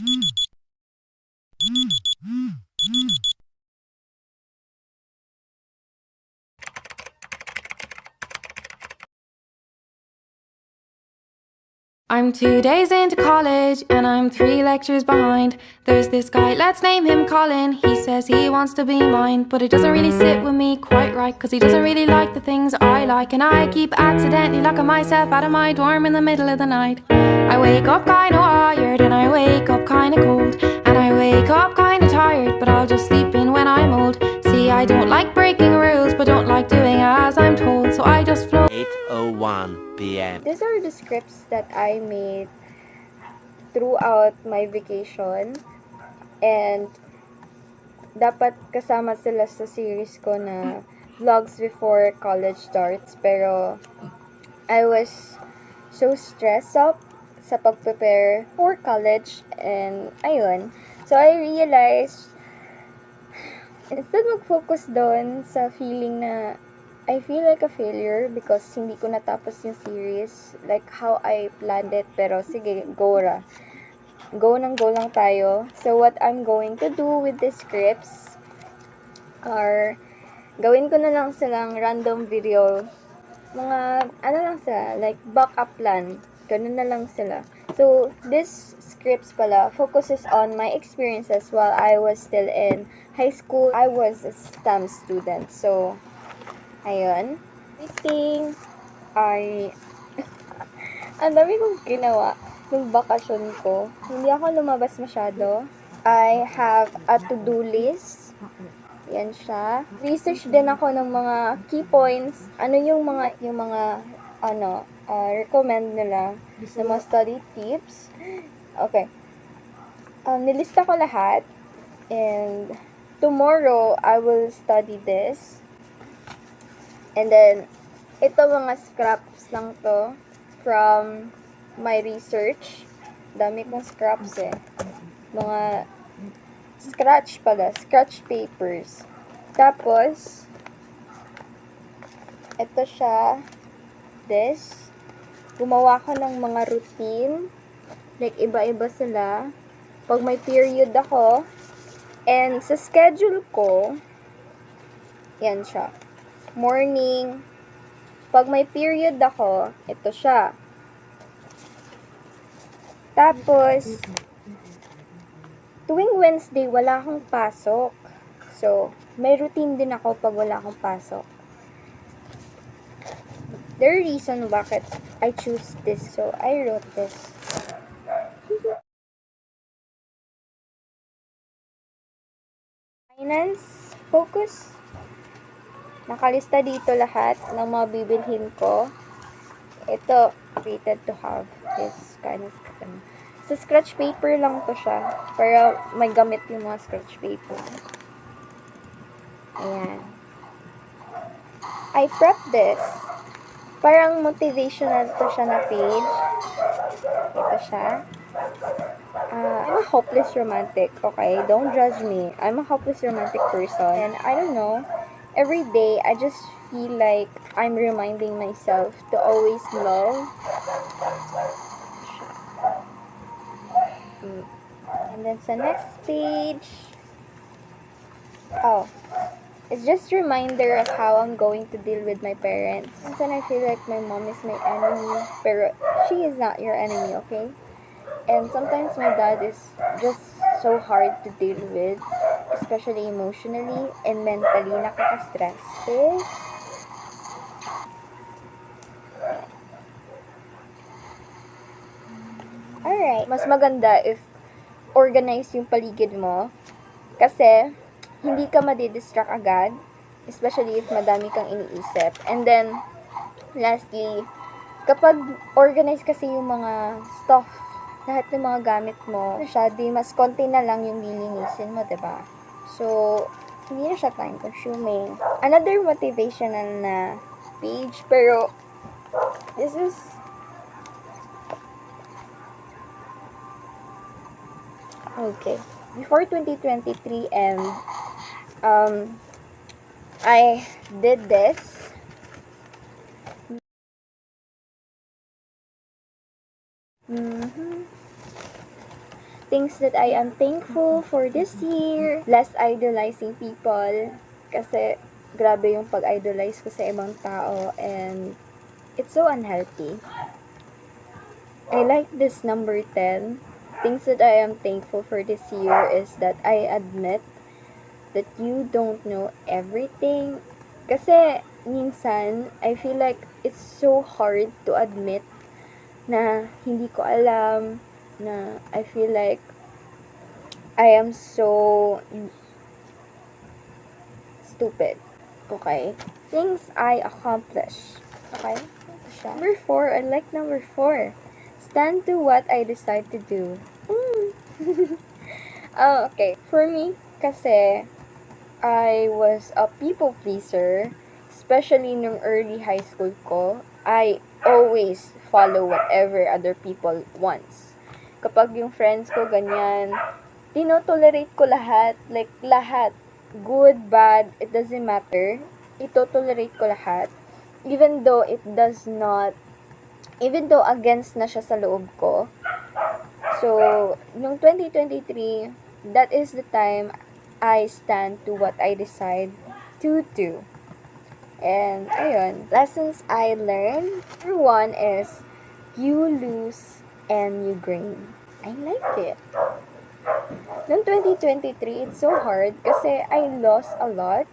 I'm 2 days into college and I'm 3 lectures behind. There's this guy, let's name him Colin. He says he wants to be mine, but it doesn't really sit with me quite right, cause he doesn't really like the things I like, and I keep accidentally locking myself out of my dorm in the middle of the night. I wake up kinda wired and I wake up kinda cold, and I wake up kinda tired, but I'll just sleep in when I'm old. See, I don't like breaking rules, but don't like doing as I'm told, so I just float. 8:01 p.m. These are the scripts that I made throughout my vacation, and dapat kasama sila sa series ko na vlogs before college starts, pero I was so stressed out sa pag-prepare for college, and ayun. So I realized, instead mag-focus doon sa feeling na I feel like a failure because hindi ko natapos yung series like how I planned it, pero sige, go ra. Go lang tayo. So what I'm going to do with the scripts are, gawin ko na lang silang random video. Mga, ano lang sila, like backup plan. Ganun na lang sila. So, this scripts pala focuses on my experiences while I was still in high school. I was a STEM student. So, ayun. I think ang dami kong ginawa nung bakasyon ko. Hindi ako lumabas masyado. I have a to-do list. Yan siya. Research din ako ng mga key points. Ano yung mga recommend nila ng mga study tips. Okay. Nilista ko lahat. And tomorrow, I will study this. And then, ito mga scraps lang to from my research. Dami kong scraps eh. Mga scratch papers. Tapos, ito siya, this. Gumawa ko ng mga routine. Like, iba-iba sila. Pag may period ako, and sa schedule ko, yan siya. Morning. Pag may period ako, ito siya. Tapos, tuwing Wednesday, wala akong pasok. So, may routine din ako pag wala akong pasok. The reason bakit I choose this, so I wrote this. Finance, focus. Nakalista dito lahat ng mga bibilhin ko. Ito, rated to have this kind of sa scratch paper lang to siya. Para may gamit yung mga scratch paper. Ayan. I prepped this. Parang motivational to siya na page. Ito siya. I'm a hopeless romantic, okay? Don't judge me. I'm a hopeless romantic person. And I don't know, every day, I just feel like I'm reminding myself to always love. And then sa next page, it's just a reminder of how I'm going to deal with my parents. Minsan I feel like my mom is my enemy, pero she is not your enemy, okay? And sometimes my dad is just so hard to deal with, especially emotionally and mentally, nakaka-stress. Okay? Alright. Mas maganda if organized yung paligid mo, kasi hindi ka madidistract agad, especially if madami kang iniisip. And then, lastly, kapag organized kasi yung mga stuff, lahat ng mga gamit mo, di mas konti na lang yung lilinisin mo, diba? So, hindi na siya time-consuming. Another motivational na page, pero this is okay. Before 2023 and I did this. things that I am thankful for this year. Less idolizing people. Kasi grabe yung pag-idolize ko sa ibang tao and it's so unhealthy. I like this number 10. Things that I am thankful for this year is that I admit that you don't know everything. Kasi minsan, I feel like it's so hard to admit na hindi ko alam, na I feel like I am so stupid. Okay? Things I accomplish. Okay? Ito siya. Number 4. I like number 4. Stand to what I decide to do. Oh, okay. For me, kasi I was a people pleaser, especially nung early high school ko. I always follow whatever other people wants. Kapag yung friends ko ganyan, tinotolerate ko lahat. Like, lahat. Good, bad, it doesn't matter. Itotolerate ko lahat. Even though against na siya sa loob ko. So, nung 2023, that is the time I stand to what I decide to do. And, ayun, lessons I learned. Number 1 is, you lose and you gain. I like it. Noong 2023, it's so hard kasi I lost a lot.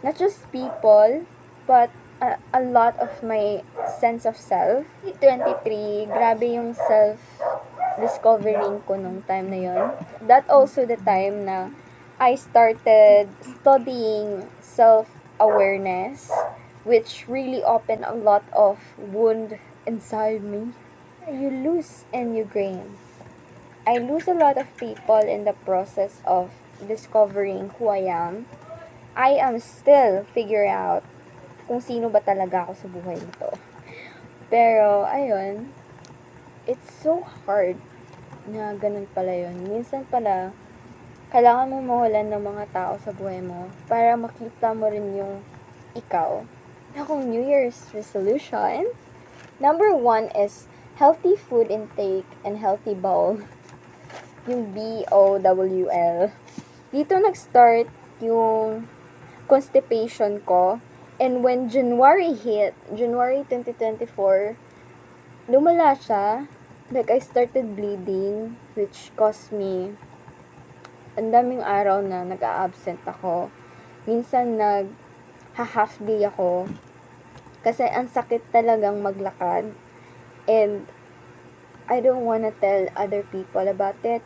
Not just people, but a lot of my sense of self. 2023, grabe yung self-discovering ko nung time na yon. That also the time na I started studying self-awareness, which really opened a lot of wound inside me. You lose and you gain. I lose a lot of people in the process of discovering who I am. I am still figuring out kung sino ba talaga ako sa buhay nito. Pero, ayun, it's so hard na ganun pala yun. Minsan pala, kailangan mo mawalan ng mga tao sa buhay mo para makita mo rin yung ikaw. Akong New Year's resolution, number 1 is healthy food intake and healthy bowel. Yung BOWL. Dito nag-start yung constipation ko. And when January hit, January 2024, lumala siya. Like, I started bleeding, which caused me ang daming araw na nag-a-absent ako. Minsan nag-half day ako. Kasi ang sakit talagang maglakad. And I don't wanna tell other people about it